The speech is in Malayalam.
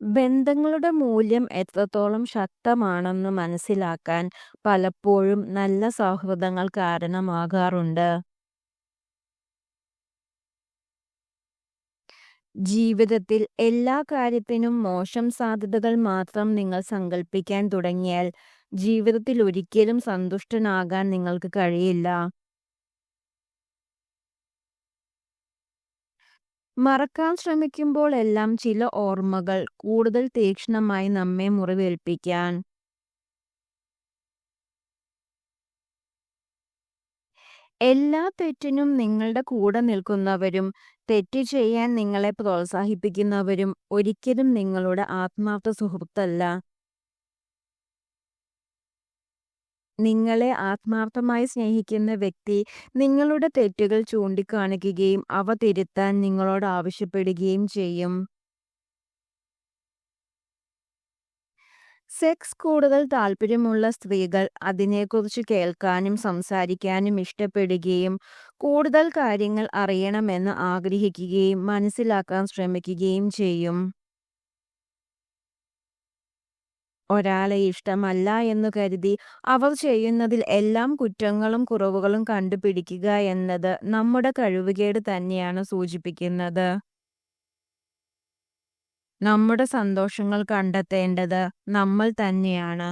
ബന്ധങ്ങളുടെ മൂല്യം എത്രത്തോളം ശക്തമാണെന്ന് മനസ്സിലാക്കാൻ പലപ്പോഴും നല്ല സൗഹൃദങ്ങൾ കാരണമാകാറുണ്ട്. ജീവിതത്തിൽ എല്ലാ കാര്യത്തിനും മോശം സാധ്യതകൾ മാത്രം നിങ്ങൾ സങ്കൽപ്പിക്കാൻ തുടങ്ങിയാൽ ജീവിതത്തിൽ ഒരിക്കലും സന്തുഷ്ടനാകാൻ നിങ്ങൾക്ക് കഴിയില്ല. മറക്കാൻ ശ്രമിക്കുമ്പോൾ എല്ലാം ചില ഓർമ്മകൾ കൂടുതൽ തീക്ഷ്ണമായി നമ്മെ മുറിവേൽപ്പിക്കാൻ. എല്ലാ തെറ്റിനും നിങ്ങളുടെ കൂടെ നിൽക്കുന്നവരും തെറ്റ് ചെയ്യാൻ നിങ്ങളെ പ്രോത്സാഹിപ്പിക്കുന്നവരും ഒരിക്കലും നിങ്ങളുടെ ആത്മാർത്ഥ സുഹൃത്തല്ല. നിങ്ങളെ ആത്മാർത്ഥമായി സ്നേഹിക്കുന്ന വ്യക്തി നിങ്ങളുടെ തെറ്റുകൾ ചൂണ്ടിക്കാണിക്കുകയും അവ തിരുത്താൻ നിങ്ങളോട് ആവശ്യപ്പെടുകയും ചെയ്യും. സെക്സ് കൂടുതൽ താല്പര്യമുള്ള സ്ത്രീകൾ അതിനെക്കുറിച്ച് കേൾക്കാനും സംസാരിക്കാനും ഇഷ്ടപ്പെടുകയും കൂടുതൽ കാര്യങ്ങൾ അറിയണമെന്ന് ആഗ്രഹിക്കുകയും മനസ്സിലാക്കാൻ ശ്രമിക്കുകയും ചെയ്യും. ഒരാളെ ഇഷ്ടമല്ല എന്നു കരുതി അവർ ചെയ്യുന്നതിൽ എല്ലാം കുറ്റങ്ങളും കുറവുകളും കണ്ടുപിടിക്കുക എന്നത് നമ്മുടെ കഴിവുകേട് തന്നെയാണ് സൂചിപ്പിക്കുന്നത്. നമ്മുടെ സന്തോഷങ്ങൾ കണ്ടെത്തേണ്ടത് നമ്മൾ തന്നെയാണ്.